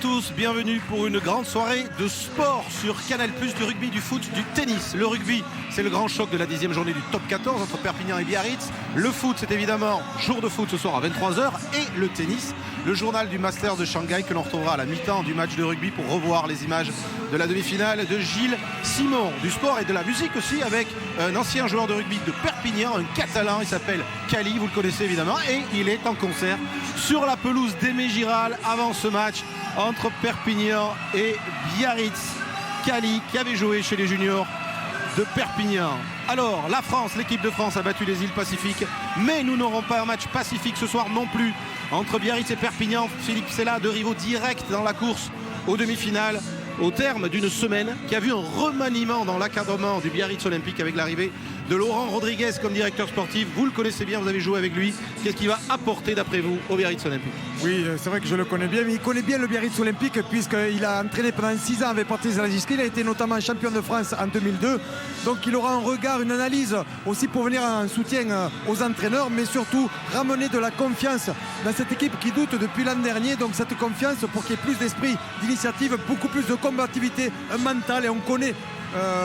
tous, bienvenue pour une grande soirée de sport sur Canal+, du rugby, du foot, du tennis. Le rugby, c'est le grand choc de la 10e journée du top 14 entre Perpignan et Biarritz. Le foot, c'est évidemment jour de foot ce soir à 23h. Et le tennis, le journal du Masters de Shanghai que l'on retrouvera à la mi-temps du match de rugby pour revoir les images de la demi-finale de Gilles Simon. Du sport et de la musique aussi avec un ancien joueur de rugby de Perpignan, un Catalan, il s'appelle Cali, vous le connaissez évidemment, et il est en concert sur la pelouse d'Aimé Giral avant ce match entre Perpignan et Biarritz. Cali qui avait joué chez les juniors de Perpignan. Alors la France, l'équipe de France a battu les îles Pacifiques, mais nous n'aurons pas un match pacifique ce soir non plus entre Biarritz et Perpignan. Philippe Sella, deux rivaux directs dans la course aux demi-finales au terme d'une semaine qui a vu un remaniement dans l'encadrement du Biarritz Olympique avec l'arrivée de Laurent Rodriguez comme directeur sportif. Vous le connaissez bien, vous avez joué avec lui. Qu'est-ce qu'il va apporter d'après vous au Biarritz Olympique? Oui, c'est vrai que je le connais bien, mais il connaît bien le Biarritz Olympique puisqu'il a entraîné pendant 6 ans avec Patrice Zalagiski. Il a été notamment champion de France en 2002. Donc il aura un regard, une analyse aussi pour venir en soutien aux entraîneurs, mais surtout ramener de la confiance dans cette équipe qui doute depuis l'an dernier. Donc cette confiance pour qu'il y ait plus d'esprit d'initiative, beaucoup plus de combativité, un mental. Et on connaît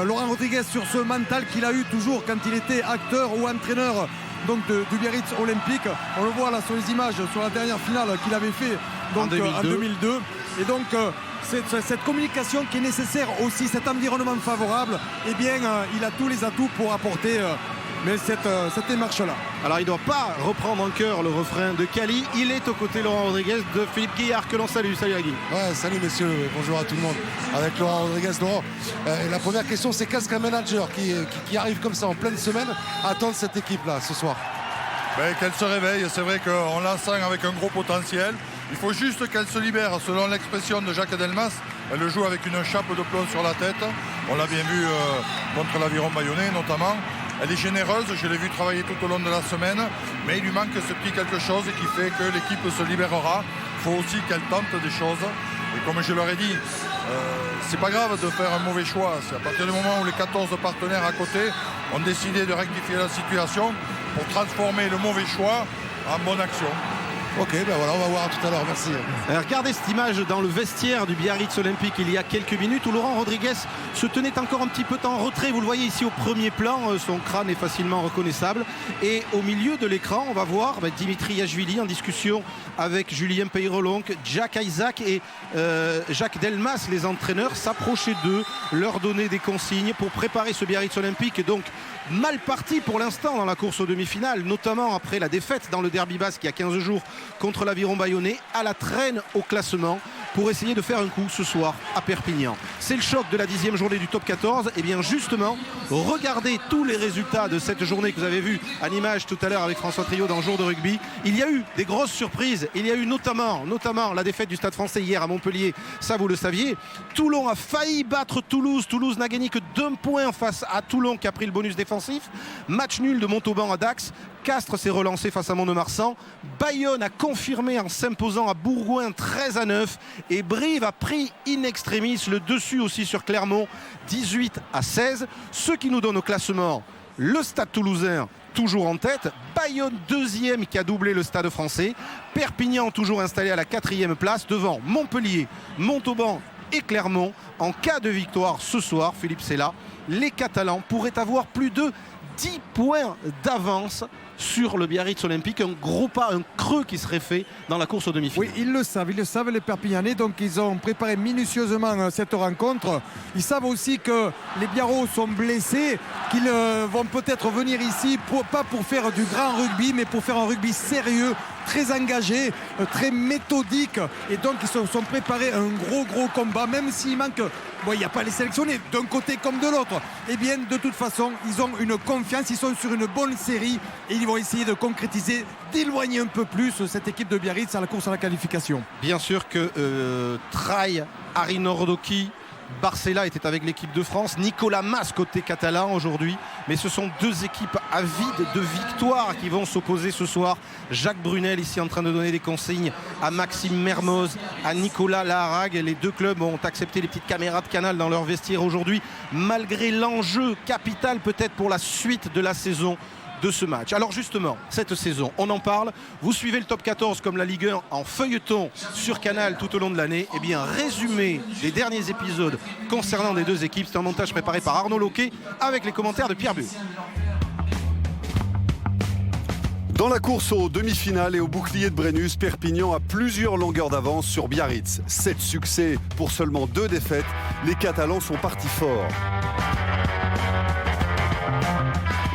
Laurent Rodriguez sur ce mental qu'il a eu toujours quand il était acteur ou entraîneur donc du Biarritz Olympique. On le voit là sur les images sur la dernière finale qu'il avait fait donc, en 2002. Et donc cette communication qui est nécessaire aussi, cet environnement favorable, eh bien il a tous les atouts pour apporter cette démarche-là. Alors il ne doit pas reprendre en cœur le refrain de Cali. Il est aux côtés Laurent Rodriguez de Philippe Guillard que l'on salue. Salut Guy. Ouais, salut messieurs, bonjour à tout le monde. Avec Laurent Rodriguez. Laurent, la première question, c'est qu'est-ce qu'un manager qui arrive comme ça en pleine semaine attend de cette équipe-là ce soir? Qu'elle se réveille. C'est vrai qu'on la sent avec un gros potentiel. Il faut juste qu'elle se libère. Selon l'expression de Jacques Delmas, elle le joue avec une chape de plomb sur la tête. On l'a bien vu contre l'Aviron Bayonnais notamment. Elle est généreuse, je l'ai vu travailler tout au long de la semaine, mais il lui manque ce petit quelque chose qui fait que l'équipe se libérera. Il faut aussi qu'elle tente des choses. Et comme je leur ai dit, c'est pas grave de faire un mauvais choix. C'est à partir du moment où les 14 partenaires à côté ont décidé de rectifier la situation pour transformer le mauvais choix en bonne action. Ok, ben voilà, on va voir tout à l'heure, merci. Regardez cette image dans le vestiaire du Biarritz Olympique il y a quelques minutes où Laurent Rodriguez se tenait encore un petit peu en retrait. Vous le voyez ici au premier plan, son crâne est facilement reconnaissable. Et au milieu de l'écran, on va voir Dimitri Yachvili en discussion avec Julien Peyrelonc, Jack Isaac et Jacques Delmas, les entraîneurs, s'approcher d'eux, leur donner des consignes pour préparer ce Biarritz Olympique. Donc mal parti pour l'instant dans la course aux demi-finales, notamment après la défaite dans le derby basque il y a 15 jours contre l'Aviron Bayonnais, à la traîne au classement pour essayer de faire un coup ce soir à Perpignan. C'est le choc de la 10e journée du top 14. Et bien justement, regardez tous les résultats de cette journée que vous avez vu en image tout à l'heure avec François Trio dans le jour de rugby. Il y a eu des grosses surprises. Il y a eu notamment la défaite du Stade Français hier à Montpellier. Ça, vous le saviez. Toulon a failli battre Toulouse. Toulouse n'a gagné que d'1 point face à Toulon qui a pris le bonus défensif. Match nul de Montauban à Dax. Castres s'est relancé face à Mont-de-Marsan. Bayonne a confirmé en s'imposant à Bourgoin 13-9. Et Brive a pris in extremis le dessus aussi sur Clermont 18-16. Ce qui nous donne au classement le Stade Toulousain toujours en tête. Bayonne deuxième qui a doublé le Stade Français. Perpignan toujours installé à la 4e place devant Montpellier, Montauban et Clermont. En cas de victoire ce soir, Philippe Sella, les Catalans pourraient avoir plus de 10 points d'avance sur le Biarritz Olympique, un gros pas, un creux qui serait fait dans la course aux demi-finales. Oui, ils le savent les Perpignanais, donc ils ont préparé minutieusement cette rencontre. Ils savent aussi que les Biarros sont blessés, qu'ils vont peut-être venir ici, pas pour faire du grand rugby, mais pour faire un rugby sérieux, très engagé, très méthodique. Et donc ils se sont préparés un gros combat, même s'il manque... Bon, il n'y a pas les sélectionnés d'un côté comme de l'autre. Eh bien, de toute façon, ils ont une confiance, ils sont sur une bonne série et ils vont essayer de concrétiser, d'éloigner un peu plus cette équipe de Biarritz à la course à la qualification. Bien sûr que Traille, Harry Nordoki, Barcella était avec l'équipe de France, Nicolas Mas côté catalan aujourd'hui, mais ce sont deux équipes avides de victoire qui vont s'opposer ce soir. Jacques Brunel ici en train de donner des consignes à Maxime Mermoz, à Nicolas Laharague. Les deux clubs ont accepté les petites caméras de Canal dans leur vestiaire aujourd'hui, malgré l'enjeu capital peut-être pour la suite de la saison de ce match. Alors justement, cette saison, on en parle. Vous suivez le top 14 comme la Ligue 1 en feuilleton sur Canal tout au long de l'année. Eh bien, résumé des derniers épisodes concernant les deux équipes. C'est un montage préparé par Arnaud Loquet avec les commentaires de Pierre Buet. Dans la course aux demi-finales et au bouclier de Brennus, Perpignan a plusieurs longueurs d'avance sur Biarritz. 7 succès pour seulement 2 défaites. Les Catalans sont partis forts.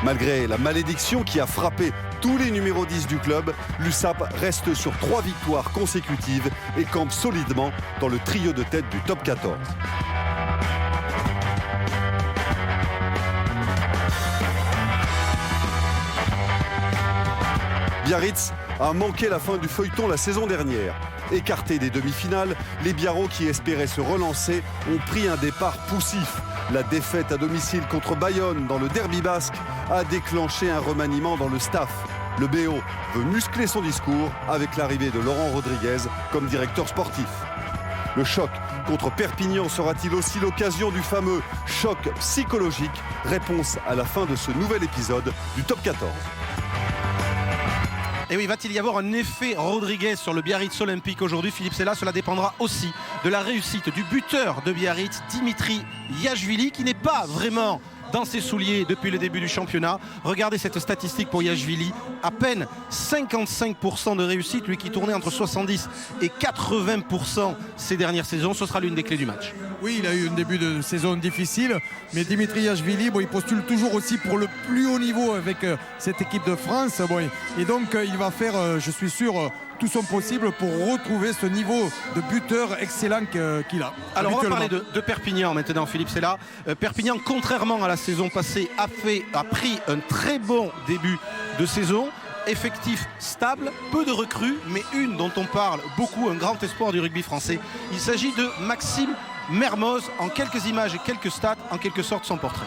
Malgré la malédiction qui a frappé tous les numéros 10 du club, l'USAP reste sur 3 victoires consécutives et campe solidement dans le trio de tête du top 14. Biarritz a manqué la fin du feuilleton la saison dernière. Écartés des demi-finales, les Biarros qui espéraient se relancer ont pris un départ poussif. La défaite à domicile contre Bayonne dans le derby basque a déclenché un remaniement dans le staff. Le BO veut muscler son discours avec l'arrivée de Laurent Rodriguez comme directeur sportif. Le choc contre Perpignan sera-t-il aussi l'occasion du fameux choc psychologique? Réponse à la fin de ce nouvel épisode du Top 14. Et oui, va-t-il y avoir un effet Rodriguez sur le Biarritz Olympique aujourd'hui, Philippe Sella? Cela dépendra aussi de la réussite du buteur de Biarritz, Dimitri Yachvili, qui n'est pas vraiment dans ses souliers depuis le début du championnat. Regardez cette statistique pour Yachvili, à peine 55% de réussite, lui qui tournait entre 70 et 80% ces dernières saisons. Ce sera l'une des clés du match. Oui, il a eu un début de saison difficile, mais Dimitri Yachvili, il postule toujours aussi pour le plus haut niveau avec cette équipe de France. Et donc il va faire, je suis sûr, tout son possible pour retrouver ce niveau de buteur excellent qu'il a. Alors on va parler de Perpignan maintenant, Philippe Sella. Perpignan, contrairement à la saison passée, a pris un très bon début de saison. Effectif stable, peu de recrues, mais une dont on parle beaucoup, un grand espoir du rugby français. Il s'agit de Maxime Mermoz. En quelques images et quelques stats, en quelque sorte son portrait.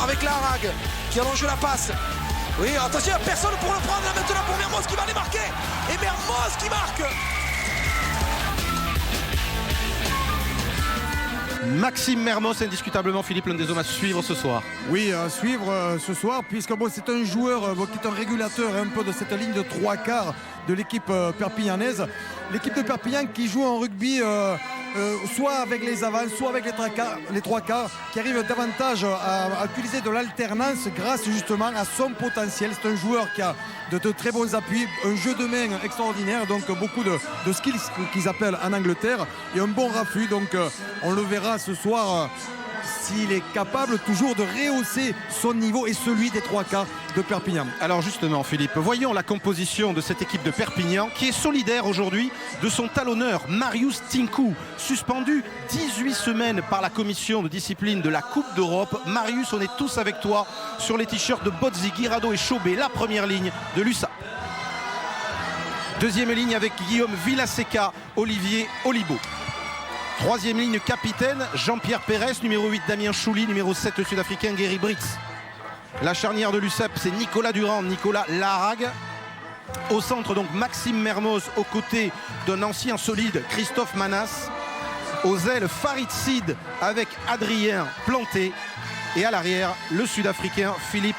Avec Larag qui allonge la passe. Oui, attention, personne pour le prendre là maintenant pour Mermoz qui va les marquer. Et Mermoz qui marque. Maxime Mermoz, indiscutablement, Philippe, l'un des hommes à suivre ce soir. Oui, à suivre ce soir, puisque c'est un joueur qui est un régulateur un peu de cette ligne de 3 quarts de l'équipe perpignanaise. L'équipe de Perpignan qui joue en rugby soit avec les avances, soit avec les 3 quarts, qui arrive davantage à utiliser de l'alternance grâce justement à son potentiel. C'est un joueur qui a de très bons appuis, un jeu de main extraordinaire, donc beaucoup de skills qu'ils appellent en Angleterre, et un bon raffut. Donc on le verra ce soir s'il est capable toujours de rehausser son niveau et celui des 3 quarts de Perpignan. Alors justement, Philippe, voyons la composition de cette équipe de Perpignan qui est solidaire aujourd'hui de son talonneur Marius Tinku, suspendu 18 semaines par la commission de discipline de la Coupe d'Europe. Marius, on est tous avec toi sur les t-shirts de Bozzi, Guirado et Chauvet, la première ligne de l'USAP. Deuxième ligne avec Guillaume Villaseca, Olivier Olibo. Troisième ligne, capitaine Jean-Pierre Pérez, numéro 8 Damien Chouli, numéro 7 le Sud-Africain Gary Britz. La charnière de l'USAP, c'est Nicolas Durand, Nicolas Larag. Au centre, donc Maxime Mermoz, aux côtés d'un ancien solide Christophe Manas. Aux ailes, Farid Sid avec Adrien Planté. Et à l'arrière, le Sud-Africain Philippe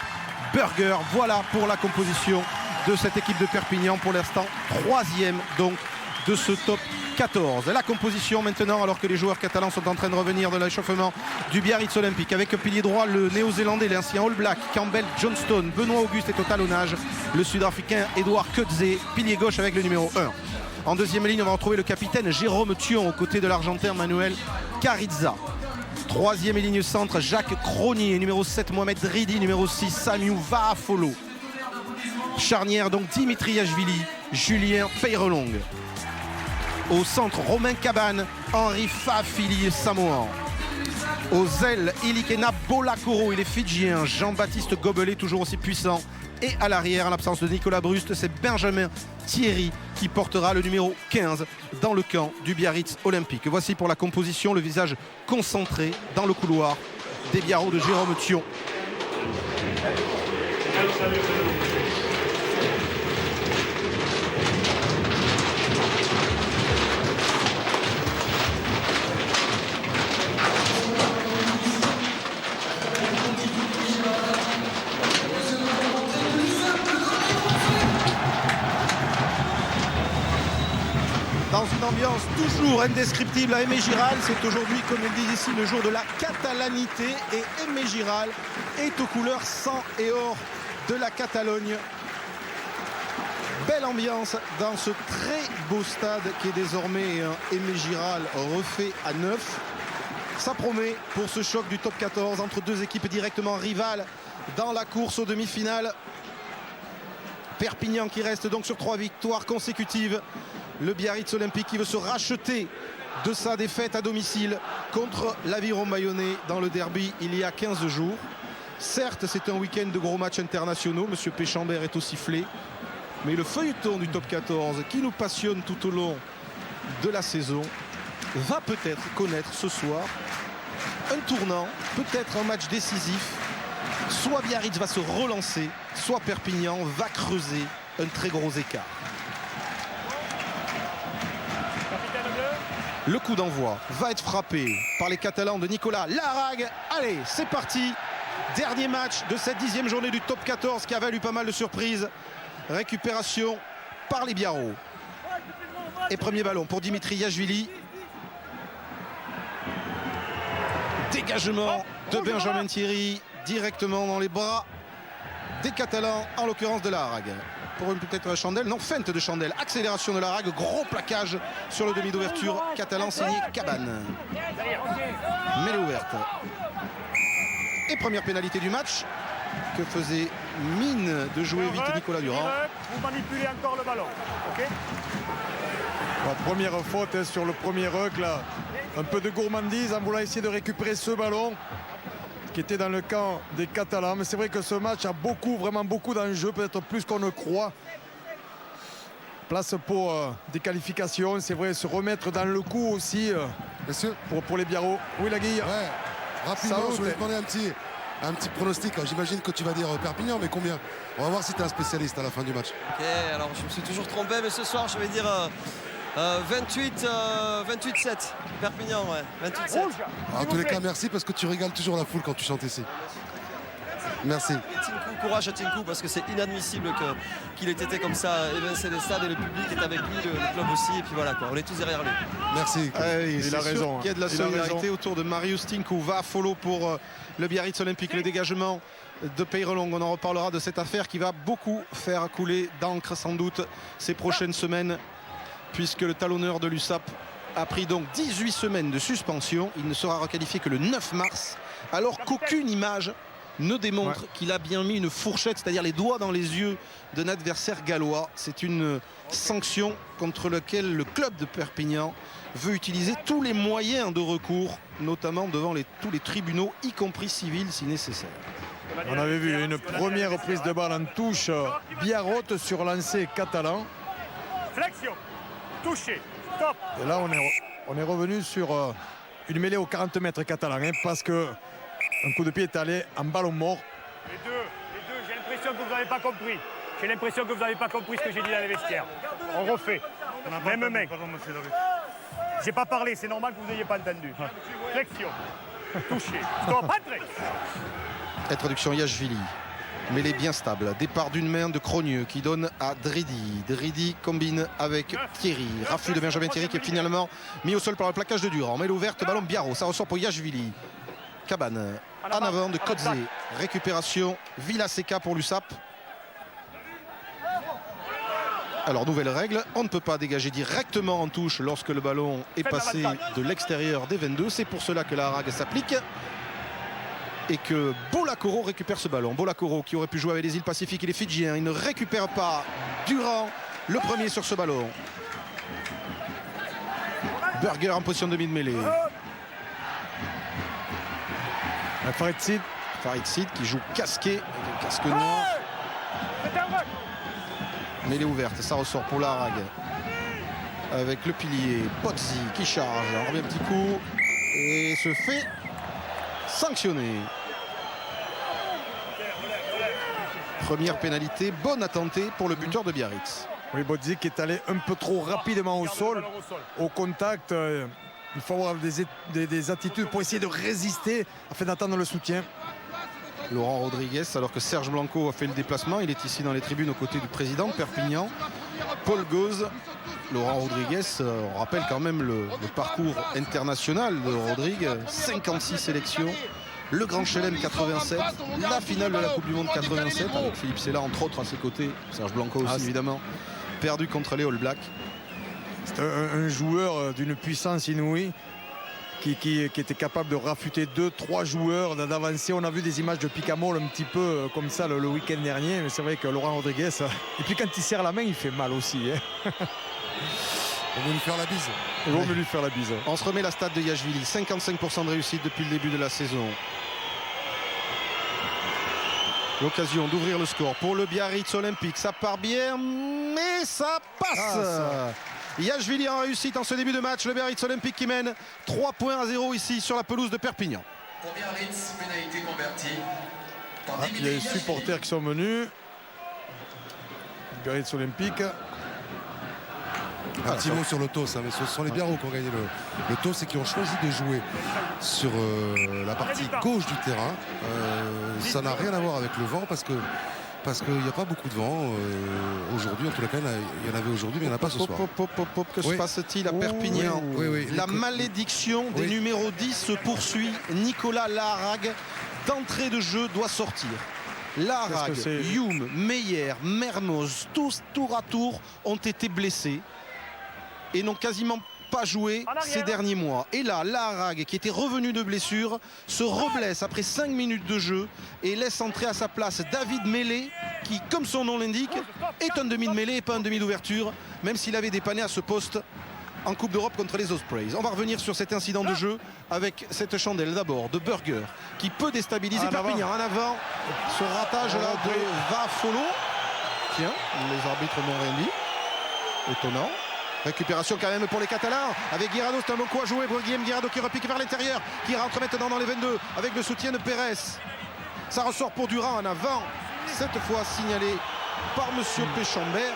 Burger. Voilà pour la composition de cette équipe de Perpignan. Pour l'instant, troisième donc de ce top 14. La composition maintenant, alors que les joueurs catalans sont en train de revenir de l'échauffement du Biarritz Olympique, avec pilier droit le néo-zélandais, l'ancien All Black Campbell Johnston. Benoît Auguste est au talonnage, le Sud-Africain Edouard Kudze, pilier gauche avec le numéro 1. En deuxième ligne, on va retrouver le capitaine Jérôme Thion aux côtés de l'Argentin Manuel Carizza. Troisième ligne centre, Jacques Cronier, numéro 7 Mohamed Ridi, numéro 6 Samiou Vaafolo. Charnière donc Dimitri Yachvili, Julien Peyrelong. Au centre, Romain Cabane, Henri Fafili Samoan. Aux ailes, Ilikena Bolakoro, il est fidjien. Jean-Baptiste Gobelet, toujours aussi puissant. Et à l'arrière, en l'absence de Nicolas Brust, c'est Benjamin Thierry qui portera le numéro 15 dans le camp du Biarritz Olympique. Voici pour la composition, le visage concentré dans le couloir des Biarros de Jérôme Thion. Dans une ambiance toujours indescriptible à Aimé Giral, c'est aujourd'hui, comme ils disent ici, le jour de la catalanité et Aimé Giral est aux couleurs sang et or de la Catalogne. Belle ambiance dans ce très beau stade qui est désormais Aimé Giral refait à neuf. Ça promet pour ce choc du top 14 entre deux équipes directement rivales dans la course aux demi-finales. Perpignan qui reste donc sur 3 victoires consécutives. Le Biarritz Olympique qui veut se racheter de sa défaite à domicile contre l'Aviron Bayonnais dans le derby il y a 15 jours. Certes, c'est un week-end de gros matchs internationaux. Monsieur Péchambert est au sifflet. Mais le feuilleton du top 14 qui nous passionne tout au long de la saison va peut-être connaître ce soir un tournant, peut-être un match décisif. Soit Biarritz va se relancer, soit Perpignan va creuser un très gros écart. Le coup d'envoi va être frappé par les Catalans de Nicolas Larrague. Allez, c'est parti. Dernier match de cette 10e journée du top 14 qui a valu pas mal de surprises. Récupération par les Biarros. Et premier ballon pour Dimitri Yachvili. Dégagement de Benjamin Thierry directement dans les bras des Catalans, en l'occurrence de Larrague. Pour une peut-être Chandelle, non, feinte de Chandelle, accélération de Larrague, gros plaquage sur le demi d'ouverture catalan signé Cabane. Mêlée ouverte. Et première pénalité du match que faisait mine de jouer vite Nicolas Durand. Vous manipulez encore le ballon, ok? Première faute sur le premier ruck là. Un peu de gourmandise en voulant essayer de récupérer ce ballon qui était dans le camp des Catalans. Mais c'est vrai que ce match a beaucoup, vraiment beaucoup d'enjeux, peut-être plus qu'on ne croit. Place pour des qualifications, c'est vrai, se remettre dans le coup aussi pour les Biarros. Oui, la Guille. Ouais, rapidement, je voulais demander un petit pronostic. J'imagine que tu vas dire Perpignan, mais combien? On va voir si tu es un spécialiste à la fin du match. Ok, alors je me suis toujours trompé, mais ce soir, je vais dire 28-7. Perpignan, ouais. 28-7. En tous les cas, merci parce que tu régales toujours la foule quand tu chantes ici. Merci. Tinku, courage à Tinku parce que c'est inadmissible qu'il ait été comme ça évincé des stades et le public est avec lui, le club aussi. Et puis voilà, quoi, on est tous derrière lui. Merci. Il a raison. Il y a de la solidarité autour de Marius Tinku. Va follow pour le Biarritz Olympique. Le dégagement de Peyrelong. On en reparlera de cette affaire qui va beaucoup faire couler d'encre sans doute ces prochaines semaines, puisque le talonneur de l'USAP a pris donc 18 semaines de suspension. Il ne sera requalifié que le 9 mars, alors qu'aucune image ne démontre qu'il a bien mis une fourchette, c'est-à-dire les doigts dans les yeux d'un adversaire gallois. C'est une sanction contre laquelle le club de Perpignan veut utiliser tous les moyens de recours, notamment devant tous les tribunaux, y compris civils si nécessaire. On avait vu une première prise de balle en touche Biarrote sur lancer catalan. Flexion, touché, stop. Et là on est revenu sur une mêlée aux 40 mètres catalan, parce que un coup de pied est allé en ballon mort. Les deux, j'ai l'impression que vous n'avez pas compris. J'ai l'impression que vous n'avez pas compris ce que j'ai dit dans les vestiaires. On refait. Même mec. J'ai pas parlé, c'est normal que vous n'ayez pas entendu. Flexion, touché, stop, entrez. Introduction Yachvili. Mêlée bien stable. Départ d'une main de Crogneux qui donne à Dridi. Dridi combine avec Thierry. Raffut de Benjamin Thierry qui est finalement mis au sol par le plaquage de Durand. Mêlée ouverte, ballon Biarros. Ça ressort pour Yachvili. Cabane en avant de Kodze. Récupération Villaseca pour l'USAP. Alors nouvelle règle, on ne peut pas dégager directement en touche lorsque le ballon est passé de l'extérieur des 22. C'est pour cela que la règle s'applique et que Bolakoro récupère ce ballon. Bolakoro qui aurait pu jouer avec les îles Pacifiques et les Fidjiens. Il ne récupère pas. Durand le premier sur ce ballon. Burger en position de demi-mêlée. Farid Sid qui joue casqué avec un casque noir. Mêlée ouverte, ça ressort pour Larrague. avec le pilier Pozzi qui charge. On revient un petit coup et se fait sanctionner. Première pénalité, bonne à tenter pour le buteur de Biarritz. Oui, Pozzi qui est allé un peu trop rapidement au sol, au contact. Il faut avoir des attitudes pour essayer de résister afin d'attendre le soutien. Laurent Rodriguez, alors que Serge Blanco a fait le déplacement, il est ici dans les tribunes aux côtés du président de Perpignan, Paul Gauze. Laurent Rodriguez, on rappelle quand même le parcours international de Rodrigue, 56 sélections, le Grand Chelem 87, la finale de la Coupe du Monde 87, avec Philippe Sella entre autres à ses côtés, Serge Blanco aussi évidemment, perdu contre les All Blacks. C'est un joueur d'une puissance inouïe. Qui était capable de rafuter 2-3 joueurs, d'avancer. On a vu des images de Picamol un petit peu comme ça le week-end dernier, mais c'est vrai que Laurent Rodriguez, et puis quand il serre la main, il fait mal aussi. On va lui faire la bise. Il vaut mieux lui faire la bise. On se remet la stat de Yachvili, 55% de réussite depuis le début de la saison. L'occasion d'ouvrir le score pour le Biarritz Olympique. Ça part bien, mais ça passe. Yachvili en réussite en ce début de match. Le Biarritz Olympique qui mène 3-0 ici sur la pelouse de Perpignan. Pour Biarritz, pénalité convertie. Il y a les supporters qui sont venus. Biarritz Olympique. Un petit mot sur le TOS, hein, mais ce sont les Biarros qui ont gagné le TOS et qui ont choisi de jouer sur la partie gauche du terrain. Ça n'a rien à voir avec le vent parce qu'il n'y a pas beaucoup de vent aujourd'hui. En tout cas, il y en avait aujourd'hui, mais il n'y en a pas ce soir. Que se passe-t-il à Perpignan? La malédiction des numéros 10 se poursuit. Nicolas Laharague, d'entrée de jeu, doit sortir. Laharague, Youm, Meyer, Mermoz, tous tour à tour ont été blessés et n'ont quasiment pas joué ces derniers mois. Et là, Laharague, qui était revenu de blessure, se reblesse après 5 minutes de jeu et laisse entrer à sa place David Mélé, qui, comme son nom l'indique, est un demi de mêlée et pas un demi d'ouverture, même s'il avait dépanné à ce poste en Coupe d'Europe contre les Ospreys. On va revenir sur cet incident de jeu avec cette chandelle d'abord de Burger qui peut déstabiliser Perpignan. En avant, ce ratage là de Vafolo. Tiens, les arbitres n'ont rien dit. Étonnant. Récupération quand même pour les Catalans avec Guirado, c'est un bon coup à jouer pour Guillaume Guirado qui repique vers l'intérieur, qui rentre maintenant dans les 22 avec le soutien de Pérez. Ça ressort pour Durand en avant, cette fois signalé par monsieur Péchambert.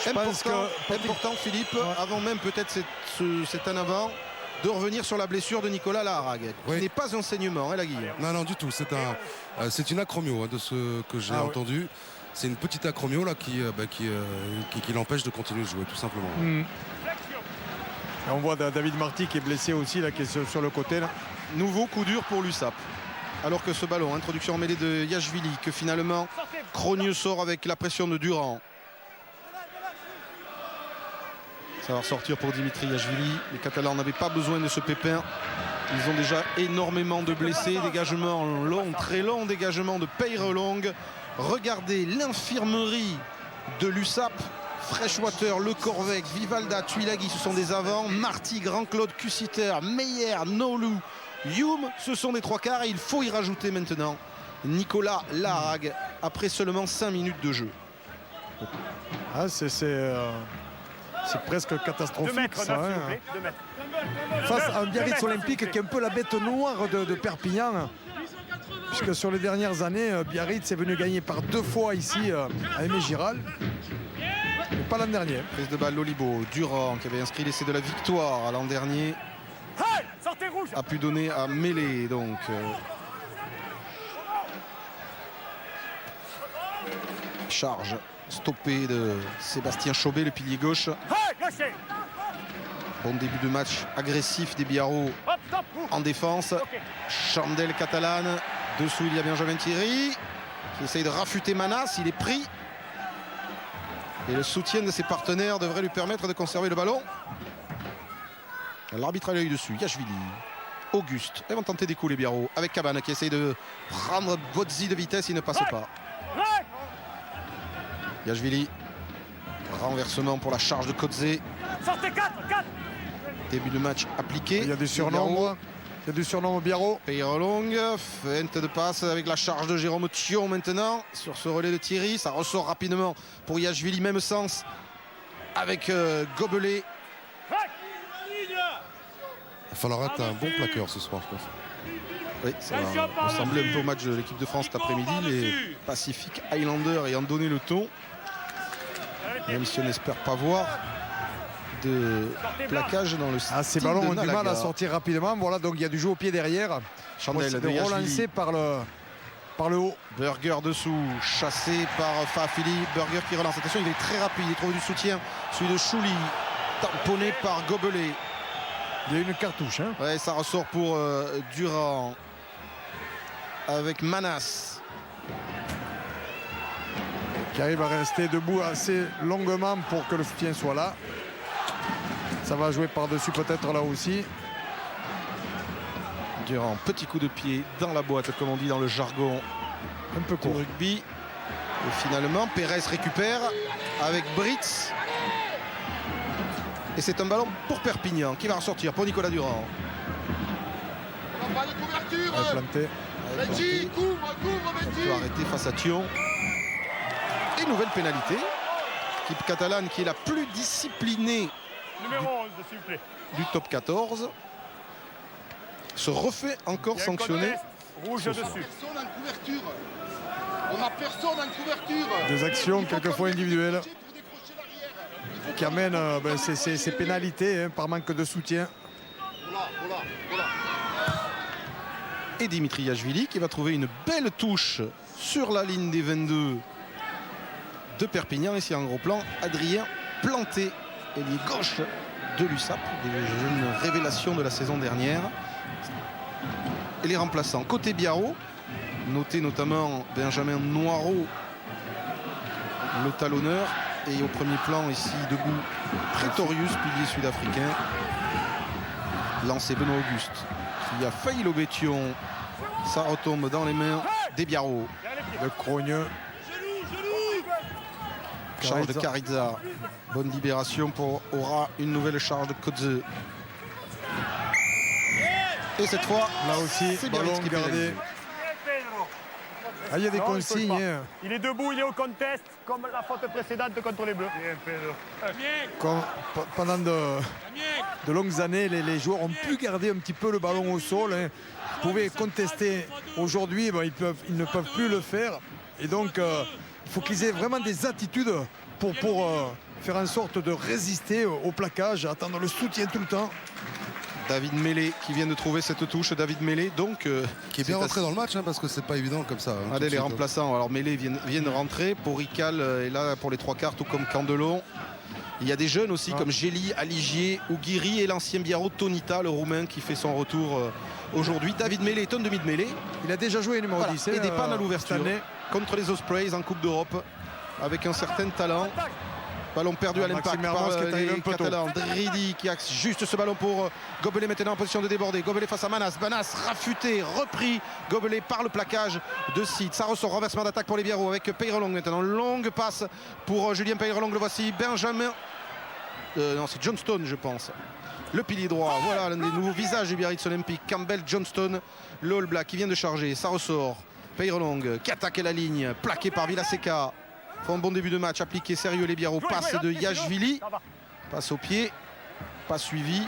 Important Philippe, avant même peut-être cet en avant, de revenir sur la blessure de Nicolas Laharague, qui n'est pas un saignement, la Guillaume. Non, du tout, c'est une acromio de ce que j'ai entendu. C'est une petite acromio là qui l'empêche de continuer de jouer tout simplement. On voit David Marty qui est blessé aussi là, qui est sur le côté là. Nouveau coup dur pour l'USAP. Alors que ce ballon, introduction en mêlée de Yachvili, que finalement Crogneux sort avec la pression de Durand. Ça va ressortir pour Dimitri Yachvili. Les Catalans n'avaient pas besoin de ce pépin. Ils ont déjà énormément de blessés. Dégagement long, très long dégagement de Peyrelong. Regardez l'infirmerie de l'USAP. Freshwater, Le Corvec, Vivalda, Tuilagi, ce sont des avants. Marty, Grand-Claude, Cussiter, Meyer, Nolou, Youm, ce sont des trois quarts. Et il faut y rajouter maintenant Nicolas Laharague après seulement 5 minutes de jeu. C'est presque catastrophique. 2 mètres, ça, 9, hein. s'il vous plaît, 2 mètres. Face à un Biarritz Olympique qui est un peu la bête noire de Perpignan. Puisque sur les dernières années, Biarritz est venu gagner par 2 fois ici à Aimé Giral. Mais pas l'an dernier. Prise de balle Lolibo, Durand qui avait inscrit l'essai de la victoire l'an dernier. A pu donner à Mêlée donc. Charge stoppée de Sébastien Chauvet, le pilier gauche. Bon début de match agressif des Biarros en défense. Chandelle catalane. Dessous, il y a Benjamin Thierry qui essaye de rafuter Manas. Il est pris. Et le soutien de ses partenaires devrait lui permettre de conserver le ballon. L'arbitre a l'œil dessus. Yachvili, Auguste. Ils vont tenter des coups les Biarros. Avec Cabane qui essaye de prendre Bozzi de vitesse. Il ne passe pas. Yachvili. Renversement pour la charge de Kodze. Début de match appliqué. Il y a des surnoms. Il y a du surnom au Biarros. Peyrelong, feinte de passe avec la charge de Jérôme Thion maintenant sur ce relais de Thierry. Ça ressort rapidement pour Yachvili, même sens avec Gobelet. Il va falloir être un bon plaqueur ce soir, je pense. Oui, ça va ressembler un peu au match de l'équipe de France cet après-midi. Les Pacific Highlanders ayant donné le ton. Même si on n'espère pas voir de plaquage dans le style Ces ballons ont de du mal à Nalaga. sortir rapidement. Voilà, donc il y a du jeu au pied derrière. Chandelle de de Yashvili. relancer par le haut. Burger dessous, chassé par Fafili. Burger qui relance. Attention, il est très rapide. Il trouve du soutien. Celui de Chouli, tamponné par Gobelet. Il y a une cartouche. Hein. Ouais, ça ressort pour Durand. Avec Manas. Qui arrive à rester debout assez longuement pour que le soutien soit là. Ça va jouer par-dessus peut-être là aussi. Durand, petit coup de pied dans la boîte, comme on dit dans le jargon Un peu du court. rugby. Et finalement, Pérez récupère avec Britz. Et c'est un ballon pour Perpignan qui va ressortir pour Nicolas Durand. Planté. On peut arrêter face à Thion. Et nouvelle pénalité. L'équipe catalane qui est la plus disciplinée Numéro 11, s'il vous plaît. du top 14 se refait encore Il y a un sanctionner. contest rouge dessus. On n'a personne en couverture. Des actions quelquefois individuelles qui amènent ces pénalités par manque de soutien. Et Dimitri Yashvili qui va trouver une belle touche sur la ligne des 22 de Perpignan. Ici en gros plan, Adrien Planté, ailier gauche de l'USAP, des jeunes révélations de la saison dernière. Et les remplaçants côté Biarro, notez notamment Benjamin Noireau, le talonneur, et au premier plan ici debout Pretorius, pilier sud-africain, lancé Benoît Auguste qui a failli l'obétion. Ça retombe dans les mains des Biarro. Le Crogneux. Charge de Carizza. Bonne libération pour Aura. Une nouvelle charge de Kodze. Et cette fois, Là aussi, c'est ballon Biarritz qui gardé. pénalise. Ah, il y a des Non, consignes. il peut pas. Hein. Il est debout, il est au contest, comme la faute précédente contre les Bleus. Pendant de longues années, les joueurs ont pu garder un petit peu le ballon au sol. Hein. Ils pouvaient contester. Aujourd'hui, ils ne peuvent plus le faire. Et donc, il faut qu'ils aient vraiment des attitudes pour faire en sorte de résister au plaquage, attendre le soutien tout le temps. David Mélé qui vient de trouver cette touche. David Mélé, donc. Qui est bien rentré dans le match, hein, parce que c'est pas évident comme ça. Hein, Allez, les tout de suite. remplaçants. Alors Mélé viennent rentrer. Porical est là pour les trois quarts, tout comme Candelon. Il y a des jeunes aussi comme Gély, Aligier, Ouguiri et l'ancien Biarro Tonita, le Roumain qui fait son retour aujourd'hui. David Mélé est un demi de mêlée. Il a déjà joué numéro Voilà, 10. et dépanne à l'ouverture cette année. contre les Ospreys en Coupe d'Europe avec un certain talent. Ballon perdu à l'impact Maxime par Mermos qui est arrivé les un peu tôt. Catalans. Dridi qui axe juste ce ballon pour Gobelet maintenant en position de déborder. Gobelet face à Manas. Manas rafuté, repris. Gobelet par le plaquage de Sid. Ça ressort, renversement d'attaque pour les Biarro avec Peyrelong maintenant. Longue passe pour Julien Peyrelong. Le voici. Benjamin. Non, c'est Johnston, je pense. Le pilier droit. Voilà l'un des nouveaux visages du Biarritz Olympique. Campbell Johnston, le All Black qui vient de charger. Ça ressort. Peyrelong qui attaque la ligne. Plaqué par Villaseca. Font un bon début de match, appliqué sérieux les Biarro. Passe de Yashvili, passe au pied, pas suivi.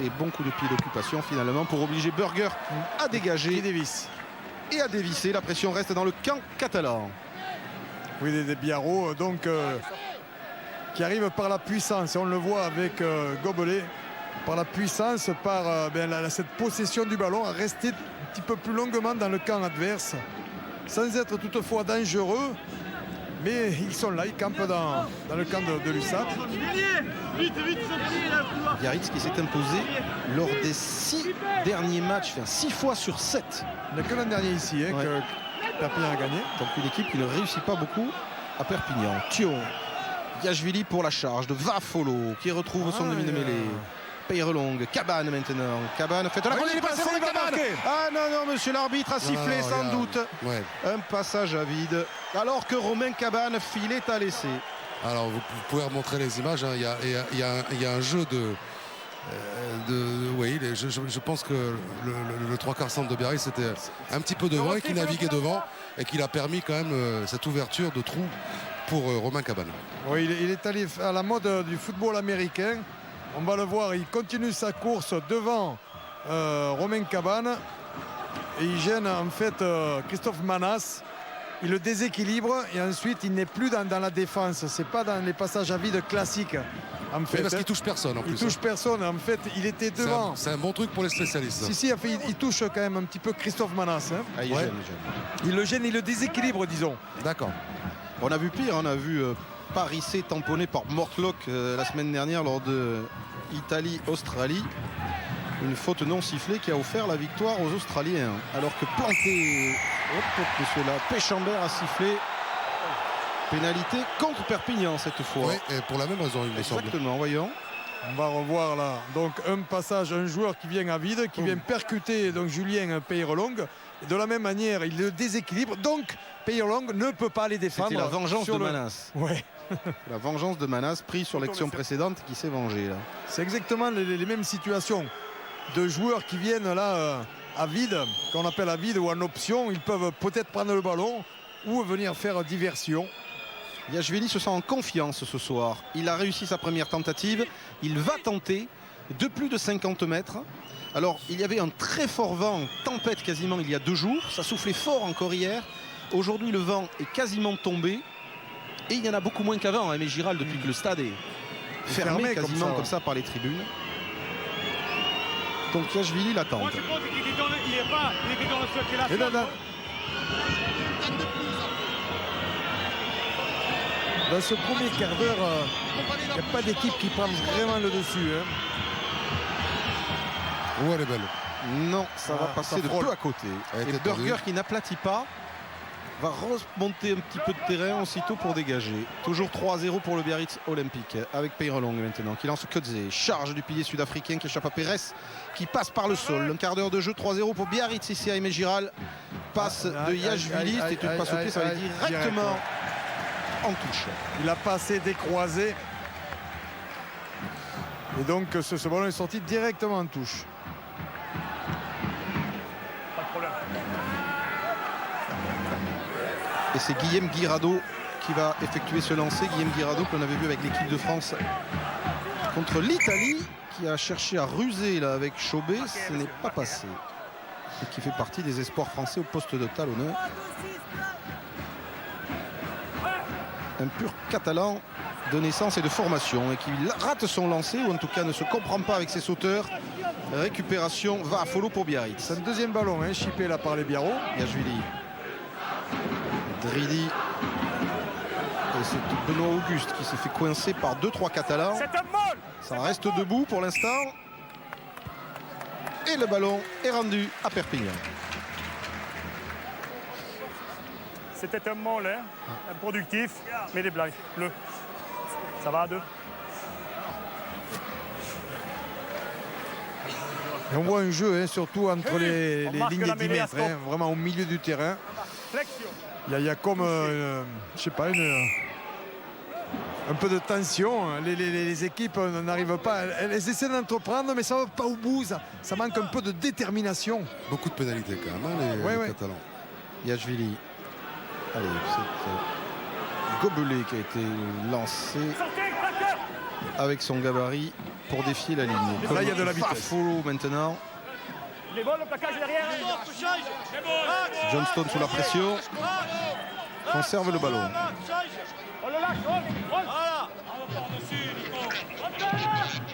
Et bon coup de pied d'occupation finalement pour obliger Burger à dégager et à dévisser. La pression reste dans le camp catalan. Oui, des Biarro, donc qui arrivent par la puissance. Et on le voit avec Gobelet, par la puissance, par cette possession du ballon, à rester un petit peu plus longuement dans le camp adverse, sans être toutefois dangereux. Mais ils sont là, ils campent dans le camp de l'USAP. Biarritz qui s'est imposé lors des 6 derniers matchs, 6 fois sur 7. Il n'y a que l'an dernier ici hein, Ouais. que Perpignan a gagné. Donc une équipe qui ne réussit pas beaucoup à Perpignan. Thion, Yashvili pour la charge de Vafolo qui retrouve son demi de mêlée. Peyrelong, Cabane maintenant. Cabane fait la Oui, il est il passé passe, pour il va Cabane. marquer. Ah non, monsieur l'arbitre a sifflé sans regarde. doute. Ouais. Un passage à vide. Alors que Romain Cabane filait à laisser. Alors vous pouvez remontrer les images. Hein. Il y a un jeu de. Oui, je pense que le trois quarts centre de Biarritz c'était un petit peu devant et qui naviguait devant et qui a permis quand même cette ouverture de trou pour Romain Cabane. Oui, il est allé à la mode du football américain. On va le voir, il continue sa course devant Romain Cabane. Et il gêne en fait Christophe Manas. Il le déséquilibre et ensuite il n'est plus dans la défense. C'est pas dans les passages à vide classiques. En fait, parce qu'il touche personne en plus. Il touche personne. En fait, il était devant. C'est un bon truc pour les spécialistes. Si, en fait, il touche quand même un petit peu Christophe Manas. Hein. Ah, il Ouais. gêne. Il le gêne, il le déséquilibre, disons. D'accord. On a vu pire, on a vu Parissé tamponné par Mortlock la semaine dernière lors de Italie-Australie. Une faute non sifflée qui a offert la victoire aux Australiens. Alors que Planté, monsieur là, Péchambert a sifflé. Pénalité contre Perpignan cette fois. Oui, et pour la même raison, il me semble. Exactement, voyons. On va revoir là. Donc un passage, un joueur qui vient à vide, qui vient percuter donc Julien Peyrelong. Et de la même manière, il le déséquilibre. Donc Peyrelong ne peut pas les défendre. C'était la vengeance sur de le- Manas. Ouais. La vengeance de Manas prise sur l'action précédente qui s'est vengée là. C'est exactement les mêmes situations de joueurs qui viennent là à vide, qu'on appelle à vide ou en option. Ils peuvent peut-être prendre le ballon ou venir faire diversion. Yachvili se sent en confiance ce soir. Il a réussi sa première tentative. Il va tenter de plus de 50 mètres. Alors, il y avait un très fort vent, tempête quasiment il y a 2 jours. Ça soufflait fort encore hier. Aujourd'hui, le vent est quasiment tombé. Et il y en a beaucoup moins qu'avant, mais Giral, depuis que le stade est fermé quasiment comme ça par les tribunes. Donc Yachvili l'attend. Moi, je pense qu'il était dans le circulation. Et là, dans ce premier quart d'heure, il n'y a pas d'équipe qui prend vraiment le dessus. Hein. Oh, elle est belle. Non, ça va passer ça de frôle. peu à côté. Elle Et était Burger tendue. qui n'aplatit pas va remonter un petit peu de terrain aussitôt pour dégager. Toujours 3-0 pour le Biarritz Olympique avec Peyrelong maintenant qui lance Kudze. Charge du pilier sud-africain qui échappe à Pérez qui passe par le sol. Un quart d'heure de jeu, 3-0 pour Biarritz ici à Aimé Giral. Passe de Yachvili, c'est une passe au pied, ça va aller directement en touche. Il a passé décroisé. Et donc ce ballon est sorti directement en touche. Pas de problème. Et c'est Guillaume Guirado qui va effectuer ce lancer. Guillaume Guirado qu'on avait vu avec l'équipe de France contre l'Italie, qui a cherché à ruser là avec Chauvet, ce n'est pas passé. Et qui fait partie des espoirs français au poste de talonneur. Un pur catalan de naissance et de formation et qui rate son lancer ou en tout cas ne se comprend pas avec ses sauteurs. Récupération va à follow pour Biarritz. C'est un deuxième ballon, hein, chippé là par les Biarros. Yachvili. Dridi. Et c'est Benoît Auguste qui s'est fait coincer par 2-3 Catalans. C'est un molle. Ça reste debout pour l'instant. Et le ballon est rendu à Perpignan. C'était un molle, hein. Improductif, mais des blanches, bleu. Ça va à 2. Et on voit un jeu, hein, surtout entre les marque lignes la de 10 mêlée à mètres, stop. hein, vraiment au milieu du terrain. Flexion. Il y a comme, je sais pas, un peu de tension. Les équipes n'arrivent pas. Elles essaient d'entreprendre, mais ça ne va pas au bout. Ça manque un peu de détermination. Beaucoup de pénalités quand même, hein, les Catalans. Yachvili. Allez, c'est Gobelet qui a été lancé Sortez, craqueur. avec son gabarit pour défier la ligne. Là, il y a de la vitesse. Fafolo maintenant. Les vols, le plaquage derrière. Johnston sous la pression. Conserve le ballon. On le lâche, on.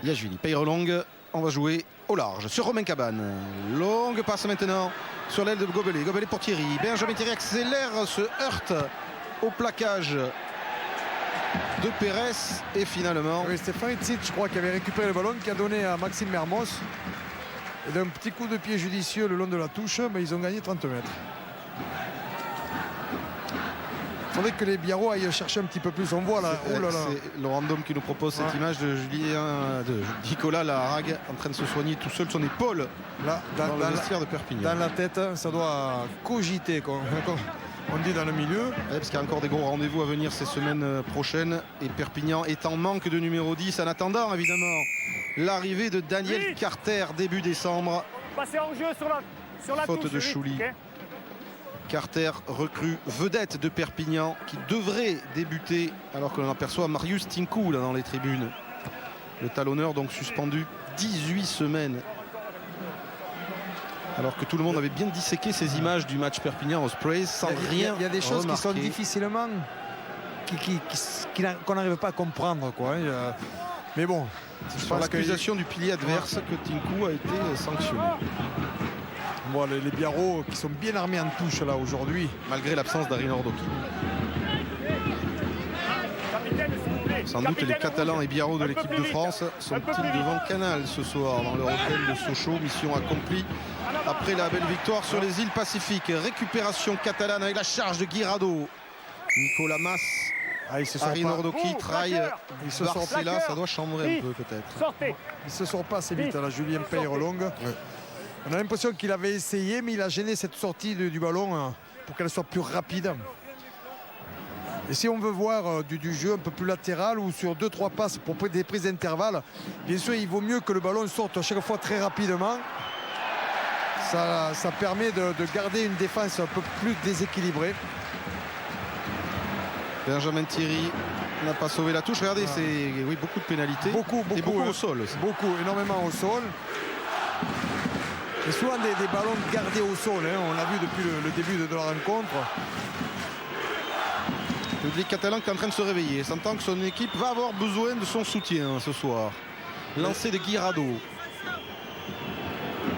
Yachvili, Peyrelong, on va jouer au large sur Romain Cabane. Longue passe maintenant sur l'aile de Gobelet. Gobelet pour Thierry. Benjamin Thierry accélère, se heurte au plaquage de Pérez et finalement Oui, Stéphane Itzit, je crois, qui avait récupéré le ballon, qui a donné à Maxime Mermos. Et d'un petit coup de pied judicieux le long de la touche, mais ils ont gagné 30 mètres. Il faudrait que les Biarros aillent chercher un petit peu plus. On voit là, oh là là. c'est Laurent Dom qui nous propose cette Ouais. image de Nicolas Laharague en train de se soigner tout seul son épaule Là, dans le vestiaire de Perpignan. dans la tête, ça doit cogiter, comme on dit dans le milieu. Ouais, parce qu'il y a encore des gros rendez-vous à venir ces semaines prochaines et Perpignan est en manque de numéro 10 en attendant évidemment l'arrivée de Daniel Oui. Carter début décembre. Passez en jeu sur la Faute touche, de vite, Chouli. ok. Carter, recrue vedette de Perpignan, qui devrait débuter alors que l'on aperçoit Marius Tinkou là dans les tribunes. Le talonneur donc suspendu 18 semaines. Alors que tout le monde avait bien disséqué ces images du match Perpignan-Ospreys sans rien. Il y a des choses qui sont remarquer. difficilement qu'on n'arrive pas à comprendre, quoi. Mais bon, je Sur pense que l'accusation du pilier adverse que Tinkou a été sanctionné. bon, les Biarros qui sont bien armés en touche là aujourd'hui. Malgré l'absence d'Arin Ordoki. Sans doute les Catalans et Biarros de l'équipe de France sont-ils devant Canal ce soir dans leur hôtel de Sochaux. Mission accomplie après la belle victoire sur les îles Pacifiques. Récupération catalane avec la charge de Guirado. Nicolas Mas, Arin Ordoki, Traille, Barcella, ça doit chambrer un peu peut-être. Sortez. Il se sort pas assez vite là, Julien Peyrelong. On a l'impression qu'il avait essayé, mais il a gêné cette sortie du ballon pour qu'elle soit plus rapide. Et si on veut voir du jeu un peu plus latéral ou sur 2-3 passes pour des prises d'intervalle, bien sûr il vaut mieux que le ballon sorte à chaque fois très rapidement. Ça permet de garder une défense un peu plus déséquilibrée. Benjamin Thierry n'a pas sauvé la touche. Regardez, c'est beaucoup de pénalités. Beaucoup au sol aussi. Beaucoup, énormément au sol. Et souvent des ballons gardés au sol, hein. On l'a vu depuis le début de la rencontre. Le public catalan qui est en train de se réveiller. Il s'entend que son équipe va avoir besoin de son soutien ce soir. Lancé de Guirado.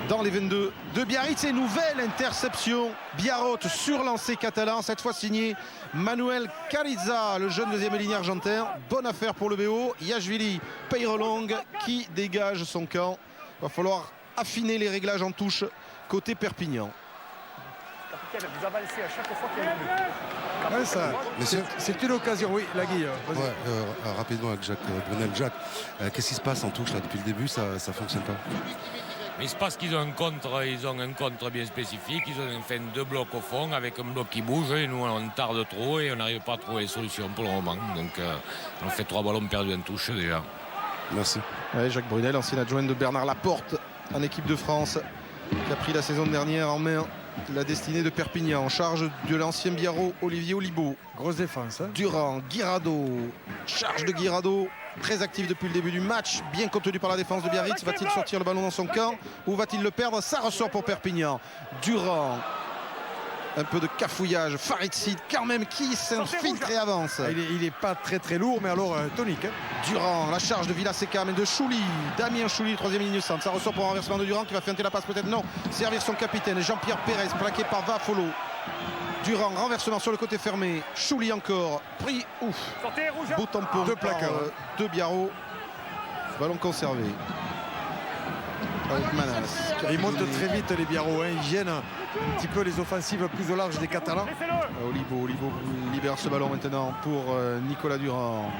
Dans les 22 de Biarritz, et nouvelle interception. Biarrot sur lancé catalan, cette fois signé Manuel Carriza, le jeune deuxième ligne argentin. Bonne affaire pour le BO. Yashvili Peyrelong qui dégage son camp. Il va falloir affiner les réglages en touche côté Perpignan. Capitaine, vous avancez à chaque fois qu'il y a une Ouais, c'est une occasion, oui, la Guille. Rapidement avec Jacques Brunel. Jacques, qu'est-ce qui se passe en touche là depuis le début? Ça ne fonctionne pas. Mais il se passe qu'ils ont un contre bien spécifique. Ils ont fait deux blocs au fond avec un bloc qui bouge. Et nous, on tarde trop et on n'arrive pas à trouver les solutions pour le moment. Donc, on fait 3 ballons perdus en touche déjà. Merci. Ouais, Jacques Brunel, ancien adjoint de Bernard Laporte en équipe de France, qui a pris la saison dernière en main la destinée de Perpignan, en charge de l'ancien Biarrot Olivier Olibo. Grosse défense. Hein. Durand, Guirado, charge de Guirado, très actif depuis le début du match, bien contenu par la défense de Biarritz. Va-t-il sortir le ballon dans son camp ou va-t-il le perdre? Ça ressort pour Perpignan. Durand, un peu de cafouillage. Farid Sid quand même qui s'infiltre et avance. Il est pas très lourd, mais alors tonique. Hein. Durand, la charge de Villaseca, mais de Chouli. Damien Chouli, troisième ligne centre. Ça ressort pour un renversement de Durand qui va feinter la passe, peut-être non. Servir son capitaine, Jean-Pierre Pérez, plaqué par Vafolo. Durand, renversement sur le côté fermé. Chouli encore, pris, ouf. Beau tampon Deux plaqueurs. De Biarrot. Ballon conservé. Avec Manas. Ils montent très vite les Biarros, hein. Ils gênent un petit peu les offensives plus au large des Catalans. Olivo libère ce ballon maintenant pour Nicolas Durand.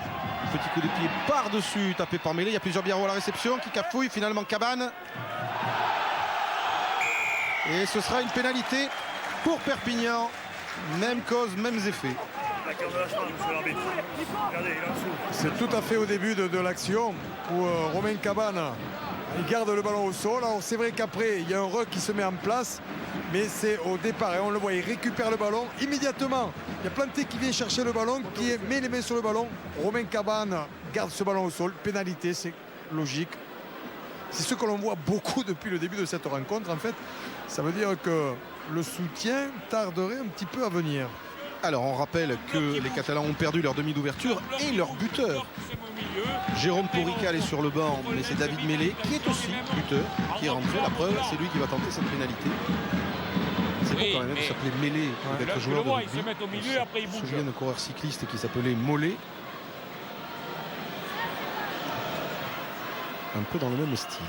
Petit coup de pied par-dessus, tapé par Mêlé. Il y a plusieurs Biarros à la réception qui cafouillent. Finalement Cabane. Et ce sera une pénalité pour Perpignan. Même cause, mêmes effets. C'est tout à fait au début de l'action où Romain Cabane il garde le ballon au sol. Alors c'est vrai qu'après il y a un ruck qui se met en place, mais c'est au départ et on le voit, il récupère le ballon immédiatement. Il y a Planté qui vient chercher le ballon, qui met les mains sur le ballon. Romain Cabane garde ce ballon au sol. Pénalité, c'est logique. C'est ce que l'on voit beaucoup depuis le début de cette rencontre. En fait, ça veut dire que le soutien tarderait un petit peu à venir. Alors on rappelle que les Catalans ont perdu leur demi d'ouverture et leur buteur. Jérôme Pourical est sur le banc, mais c'est David Mêlé qui est aussi buteur, qui est rentré. La preuve, c'est lui qui va tenter cette pénalité. C'est beau quand même, il s'appelait Mêlé, d'être joueur de rugby. Je me souviens d'un coureur cycliste qui s'appelait Mollet. Un peu dans le même style.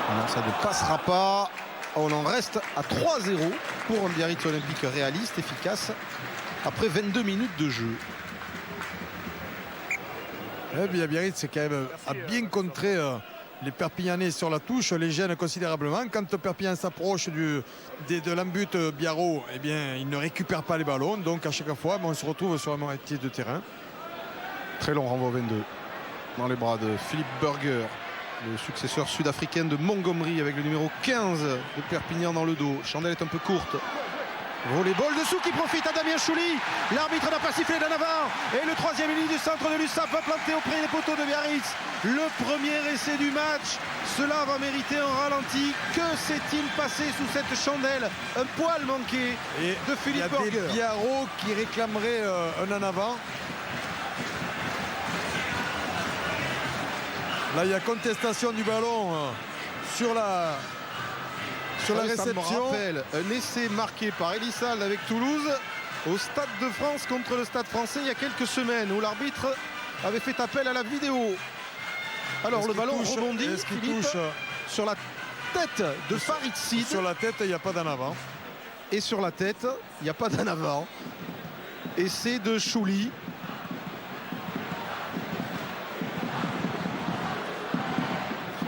Non, ça ne passera pas. On en reste à 3-0 pour un Biarritz Olympique réaliste, efficace, après 22 minutes de jeu. Biarritz quand même a bien contré les Perpignanais sur la touche, les gêne considérablement. Quand Perpignan s'approche de l'embut Biarrot, eh bien, il ne récupère pas les ballons. Donc à chaque fois, on se retrouve sur la moitié de terrain. Très long renvoi 22 dans les bras de Philippe Burger. Le successeur sud-africain de Montgomery avec le numéro 15 de Perpignan dans le dos. Chandelle est un peu courte. Volleyball dessous qui profite à Damien Chouli. L'arbitre n'a pas sifflé d'en avant. Et le troisième ligne du centre de l'USAP va planter auprès des poteaux de Biarritz. Le premier essai du match. Cela va mériter un ralenti. Que s'est-il passé sous cette chandelle? Un poil manqué de Philippe Borger. Il y a des Biarros qui réclameraient un en avant. Là, il y a contestation du ballon sur la réception. Ça me rappelle un essai marqué par Elissalde avec Toulouse au Stade de France contre le Stade français il y a quelques semaines où l'arbitre avait fait appel à la vidéo. Alors le ballon rebondit, Philippe, sur la tête de Farid Sid. Sur la tête, il n'y a pas d'en avant. Et sur la tête, il n'y a pas d'en avant. Essai de Chouli.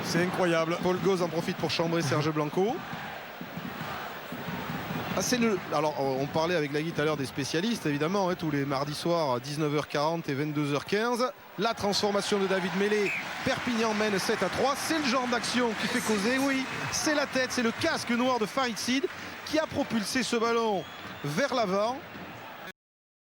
C'est incroyable. Paul Gauze en profite pour chambrer Serge Blanco. Ah, alors on parlait avec Lagui tout à l'heure des spécialistes évidemment, tous les mardis soirs à 19h40 et 22h15. La transformation de David Mélé. Perpignan mène 7-3. C'est le genre d'action qui fait causer. Oui, c'est la tête, c'est le casque noir de Farid Sid qui a propulsé ce ballon vers l'avant.